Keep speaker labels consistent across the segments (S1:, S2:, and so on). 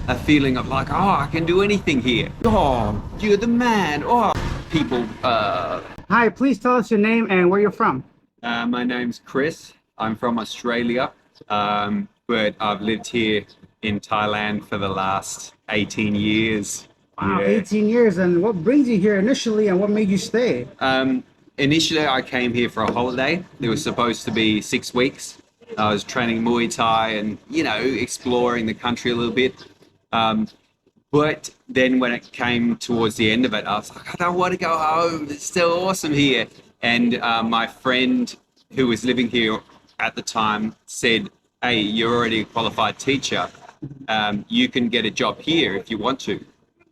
S1: a feeling of like, oh, I can do anything here. Oh, you're the man. Oh, people.
S2: Hi, please tell us your name and where you're from.
S1: My name's Chris. I'm from Australia, but I've lived here in Thailand for the last 18 years.
S2: Wow,
S1: Yeah.
S2: 18 years. And what brings you here initially and what made you stay?
S1: Initially, I came here for a holiday. It was supposed to be 6 weeks. I was training Muay Thai and, exploring the country a little bit. Um, but then when it came towards the end of it, I was like, I don't want to go home. It's still awesome here. And my friend who was living here at the time said, hey, you're already a qualified teacher. You can get a job here if you want to.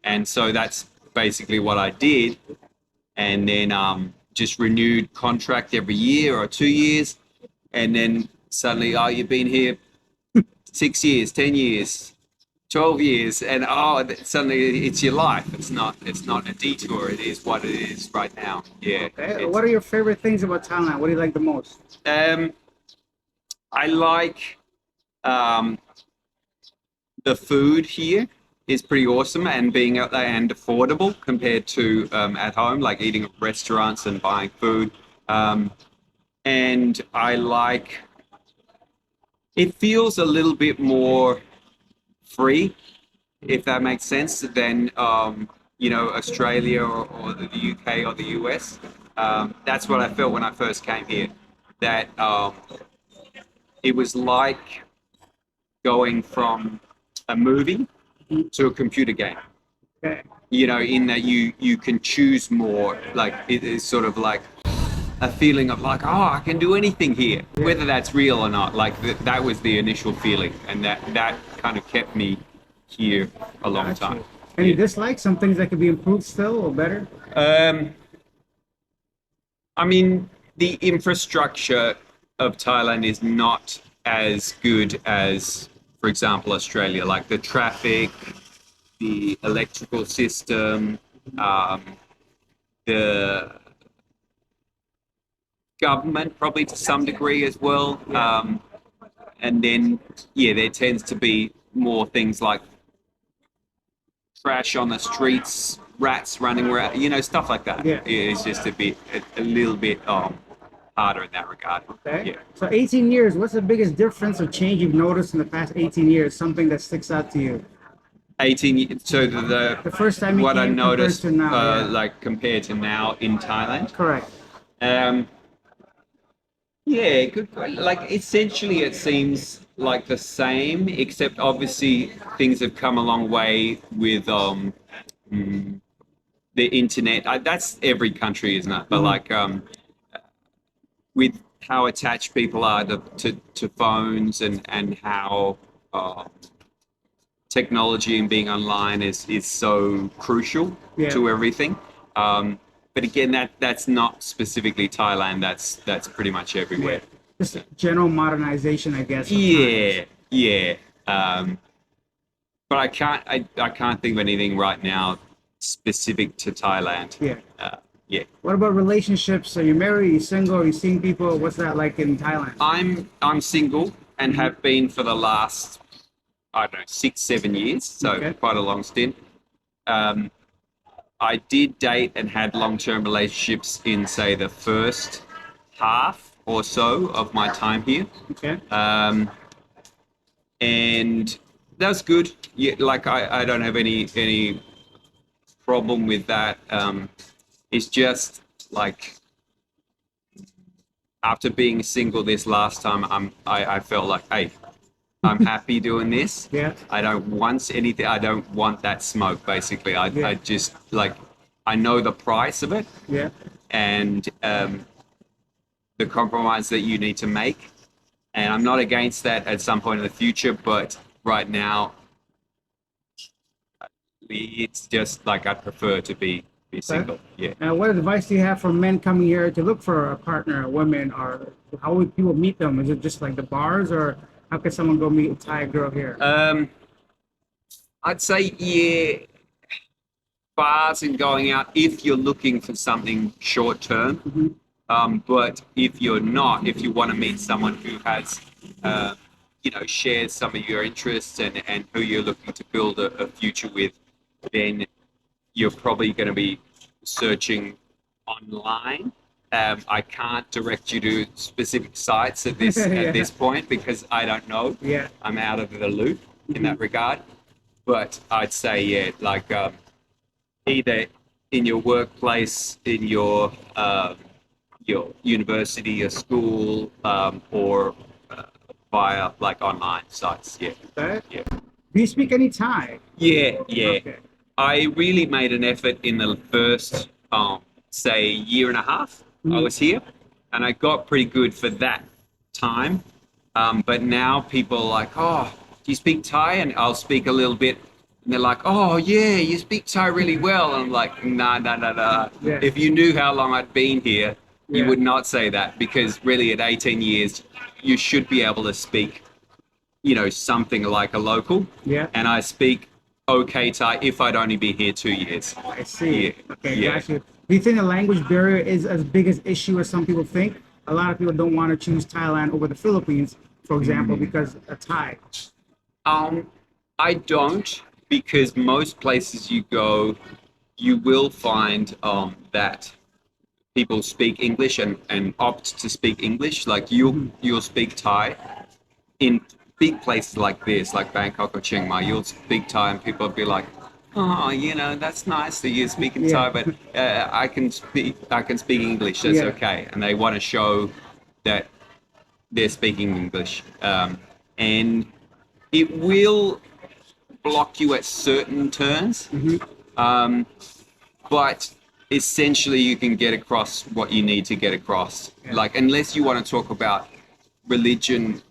S1: And so that's basically what I did. And then just renewed contract every year or 2 years. And then suddenly, oh, you've been here 6 years, 10 years, 12 years, and suddenly it's your life. It's not a detour. It is what it is right now. Yeah.
S2: Okay. What are your favorite things about Thailand? What do you like the most?
S1: I like the food here is pretty awesome and being out there and affordable compared to at home, like eating at restaurants and buying food. And I like it feels a little bit more free, if that makes sense, than Australia or the UK or the US. That's what I felt when I first came here. That it was like going from a movie to a computer game.
S2: Okay.
S1: In that you can choose more. Like it is sort of like a feeling of like, oh, I can do anything here, whether that's real or not. Like that was the initial feeling, and that kind of kept me here a long time.
S2: Any dislikes? Some things that could be improved still or better?
S1: I mean, the infrastructure of Thailand is not as good as, for example, Australia. Like the traffic, the electrical system, the government probably to some degree as well. And then, there tends to be more things like trash on the streets, rats running around, stuff like that.
S2: Yeah.
S1: It's just a little bit harder in that regard.
S2: Okay.
S1: Yeah.
S2: So 18 years, what's the biggest difference or change you've noticed in the past 18 years? Something that sticks out to you?
S1: 18. So
S2: The first time you
S1: what I
S2: came compared
S1: noticed,
S2: to now,
S1: like compared to now in Thailand.
S2: Correct.
S1: Yeah, good. Like essentially, it seems like the same, except obviously things have come a long way with the internet. That's every country, isn't it? But like with how attached people are to phones and how technology and being online is so crucial to everything. But again, that's not specifically Thailand. That's pretty much everywhere.
S2: Just general modernization, I guess.
S1: Yeah. But I can't think of anything right now specific to Thailand. Yeah.
S2: What about relationships? Are you married? Are you single? Are you seeing people? What's that like in Thailand?
S1: I'm single and have been for the last, I don't know, 6-7 years. So quite a long stint. I did date and had long-term relationships in, say, the first half or so of my time here.
S2: Okay.
S1: And that was good. Yeah, like I don't have any problem with that. It's just like after being single this last time, I felt like, hey, I'm happy doing this.
S2: Yeah.
S1: I don't want anything. I don't want that smoke. Basically, I just like I know the price of it.
S2: Yeah.
S1: And the compromise that you need to make. And I'm not against that at some point in the future, but right now, it's just like I prefer to be single. Yeah.
S2: Now, what advice do you have for men coming here to look for a partner, a woman, or how would people meet them? Is it just like the bars, or how can someone go meet a Thai girl here?
S1: I'd say, bars and going out if you're looking for something short term. But if you're not, if you want to meet someone who has shares some of your interests and who you're looking to build a future with, then you're probably going to be searching online. I can't direct you to specific sites at this at
S2: Yeah.
S1: this point because I don't know.
S2: Yeah.
S1: I'm out of the loop in
S2: Mhm.
S1: that regard. But I'd say, yeah, like either in your workplace, in your university, your school, or via like online sites. Yeah,
S2: Okay.
S1: yeah,
S2: Do you speak any Thai?
S1: yeah.
S2: Okay.
S1: I really made an effort in the first, say, year and a half I
S2: Mhm.
S1: was here, and I got pretty good for that time. But now people are like, "Oh, do you speak Thai?" And I'll speak a little bit, and they're like, "Oh, yeah, you speak Thai really well." And I'm like, "Nah, nah, nah, nah.
S2: Yeah.
S1: If you knew how long I'd been here, you
S2: Yeah.
S1: would not say that because really, at 18 years, you should be able to speak something like a local,
S2: Yeah.
S1: and I speak okay Thai if I'd only be here 2 years.
S2: I see.
S1: Yeah,
S2: Okay,
S1: yeah.
S2: got you. Do you think the language barrier is as big as issue as some people think? A lot of people don't want to choose Thailand over the Philippines, for example, because of Thai.
S1: Um, I don't because most places you go, you will find that people speak English and opt to speak English. Like
S2: Mhm.
S1: you'll speak Thai in big places like this, like Bangkok or Chiang Mai. You'll speak Thai and people will be like, "Oh, that's nice that you're speaking
S2: Yeah.
S1: Thai, but I can speak English. That's
S2: Yeah.
S1: okay." And they want to show that they're speaking English, and it will block you at certain turns,
S2: Hmm.
S1: but essentially you can get across what you need to get across.
S2: Yeah.
S1: Like unless you want to talk about religion,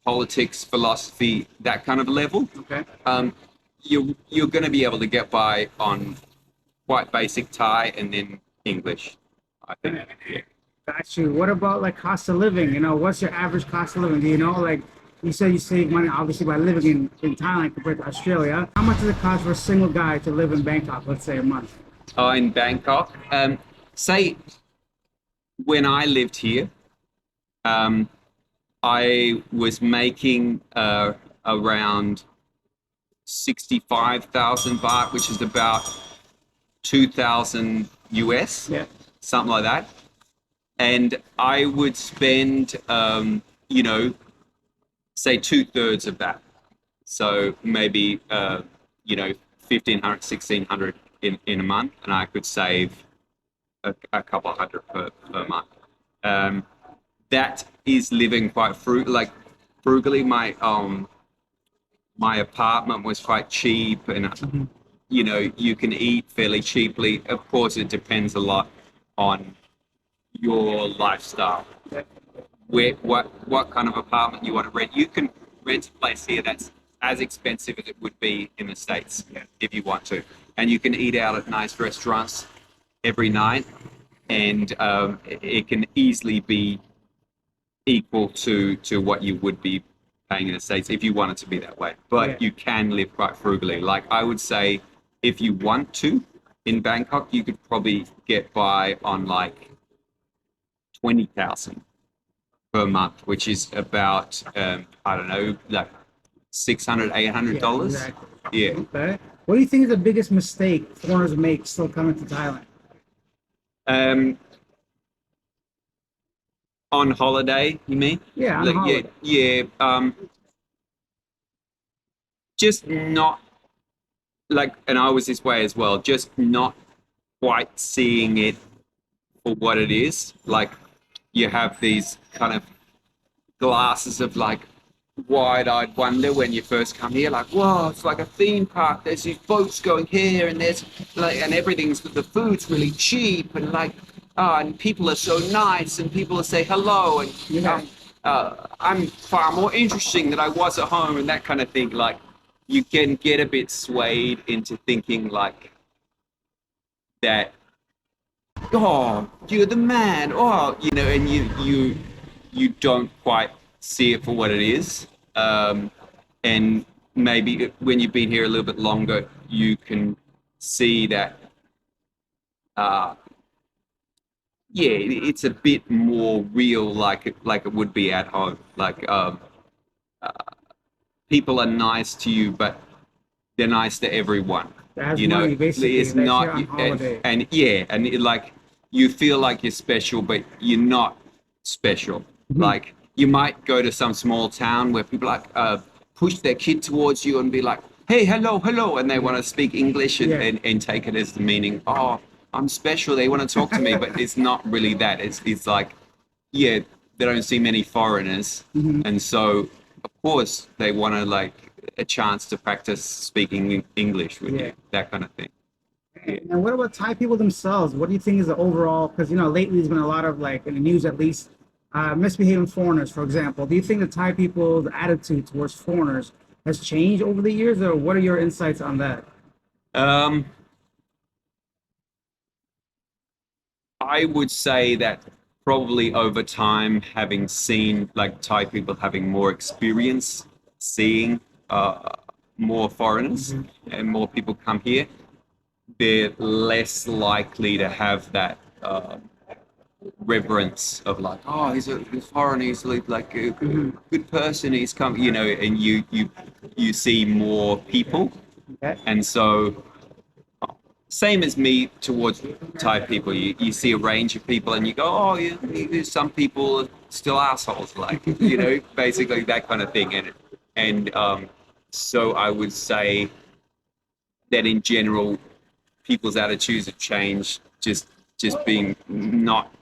S1: politics, philosophy, that kind of level,
S2: Okay.
S1: um, you're going to be able to get by on quite basic Thai and then English, I think.
S2: Got you. What about like cost of living? What's your average cost of living? Do you know, like you said, you save money obviously by living in Thailand compared to Australia. How much does it cost for a single guy to live in Bangkok, let's say a month?
S1: In Bangkok, say when I lived here, um, I was making around 65,000 baht, which is about 2,000 US,
S2: Yeah.
S1: something like that. And I would spend, say 2/3 of that. So maybe, 1,500, 1,600 in a month, and I could save a couple of hundred per month. Um, that is living quite frugally. My apartment was quite cheap, and
S2: Mhm.
S1: you can eat fairly cheaply. Of course, it depends a lot on your lifestyle.
S2: Yeah.
S1: What kind of apartment you want to rent. You can rent a place here that's as expensive as it would be in the States if you want to. And you can eat out at nice restaurants every night, and it can easily be equal to what you would be paying in the States if you want it to be that way.
S2: Yeah.
S1: But you can live quite frugally. Like I would say, if you want to, in Bangkok, you could probably get by on like 20,000 per month, which is about I don't know, like 600, eight hundred
S2: Yeah,
S1: dollars.
S2: exactly.
S1: Yeah.
S2: Okay. What do you think is the biggest mistake foreigners make still coming to Thailand?
S1: Um, on holiday, you mean?
S2: Yeah, on
S1: Like, yeah,
S2: holiday.
S1: yeah. Just not like, and I was this way as well. Just not quite seeing it for what it is. Like, you have these kind of glasses of like wide-eyed wonder when you first come here, like, whoa, it's like a theme park. There's these boats going here, and there's like, and everything's the food's really cheap, and like, and people are so nice, and people will say hello, and
S2: Yeah.
S1: I'm far more interesting than I was at home, and that kind of thing. Like, you can get a bit swayed into thinking like that. Oh, you're the man. Oh, and you don't quite see it for what it is. And maybe when you've been here a little bit longer, you can see that. Uh, yeah, it's a bit more real, like it would be at home. Like people are nice to you, but they're nice to everyone.
S2: That has
S1: You know,
S2: money, basically.
S1: it's
S2: That's
S1: not,
S2: here on holiday.
S1: and yeah, and like you feel like you're special, but you're not special. Like you might go to some small town where people like push their kid towards you and be like, "Hey, hello, hello," and they want to speak English and,
S2: Yeah.
S1: and take it as the meaning, "Oh, I'm special." They want to talk to me, but it's not really that. It's like, yeah, they don't see many foreigners, and so of course they want to like a chance to practice speaking English with you, that kind of thing. Yeah.
S2: And what about Thai people themselves? What do you think is the overall? Because lately there's been a lot of, like, in the news at least, misbehaving foreigners, for example. Do you think the Thai people's attitude towards foreigners has changed over the years, or what are your insights on that?
S1: Um, I would say that probably over time, having seen like Thai people having more experience seeing more foreigners and more people come here, they're less likely to have that reverence of like, oh, he's foreign, he's like a good person, he's come, you know, and you see more people,
S2: Okay.
S1: and so same as me towards Thai people, you see a range of people and you go, oh, yeah, there's some people are still assholes, like, you know, basically that kind of thing, and so I would say that in general, people's attitudes have changed, just being not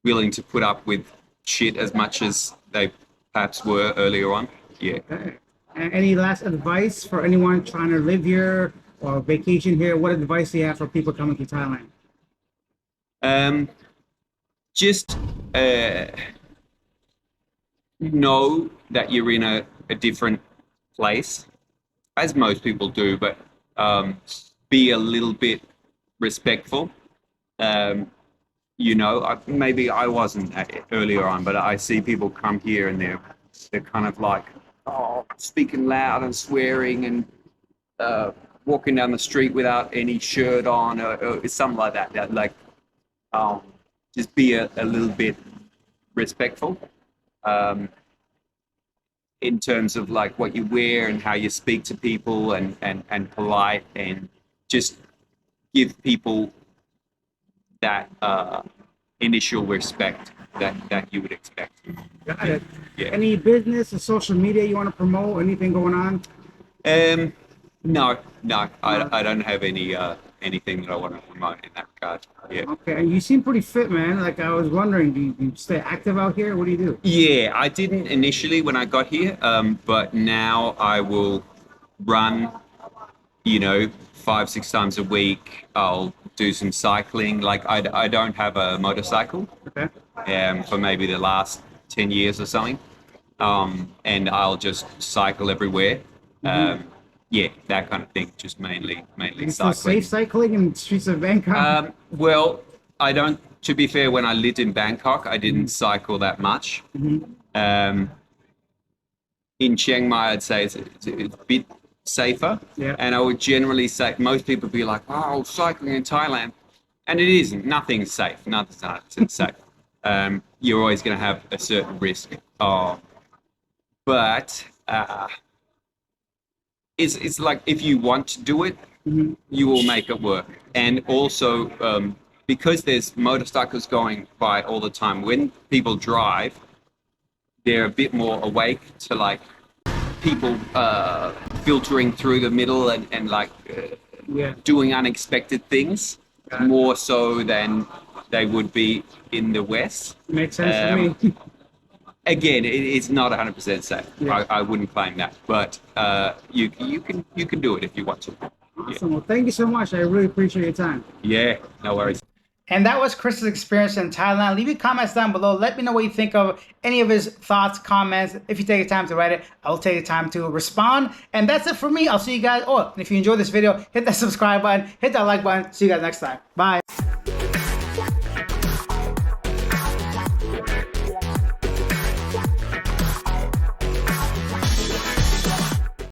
S1: willing to put up with shit as much as they perhaps were earlier on. Yeah.
S2: Okay. And any last advice for anyone trying to live here or vacation here? What advice do you have for people coming to Thailand?
S1: Just know that you're in a different place, as most people do, but be a little bit respectful. You know, maybe I wasn't earlier on, but I see people come here and they're kind of like, oh, speaking loud and swearing and walking down the street without any shirt on or something like that. Like, just be a little bit respectful in terms of like what you wear and how you speak to people, and polite, and just give people that initial respect that you would expect.
S2: Got it.
S1: Yeah.
S2: Any business or social media you want to promote? Anything going on?
S1: No, I don't have anything that I want to promote in that regard. Yeah.
S2: Okay, and you seem pretty fit, man. Like, I was wondering, do you stay active out here? What do you do?
S1: Yeah, I didn't initially when I got here, but now I will run, you know, 5-6 times a week. I'll do some cycling. Like I don't have a motorcycle
S2: Okay.
S1: for maybe the last 10 years or something, and I'll just cycle everywhere. Yeah, that kind of thing. Just mainly
S2: You still
S1: cycling.
S2: safe cycling in the streets of Bangkok?
S1: Well, I don't. To be fair, when I lived in Bangkok, I didn't cycle that much. In Chiang Mai, I'd say it's a bit safer.
S2: Yeah.
S1: And I would generally say, most people be like, oh, cycling in Thailand. And it isn't. Nothing's safe. Nothing's 100% safe. You're always going to have a certain risk. But it's like if you want to do it, you will make it work. And also, because there's motorcycles going by all the time, when people drive, they're a bit more awake to like people filtering through the middle and like doing unexpected things, more so than they would be in the West.
S2: Makes sense to me.
S1: Again, it's not 100% safe.
S2: Yeah.
S1: I wouldn't claim that, but you can do it if you want to.
S2: Awesome. Well, thank you so much. I really appreciate your time.
S1: Yeah, no worries.
S2: And that was Chris's experience in Thailand. Leave your comments down below. Let me know what you think of any of his thoughts, comments. If you take the time to write it, I'll take the time to respond. And that's it for me. I'll see you guys. Oh, and if you enjoyed this video, hit that subscribe button, hit that like button. See you guys next time. Bye.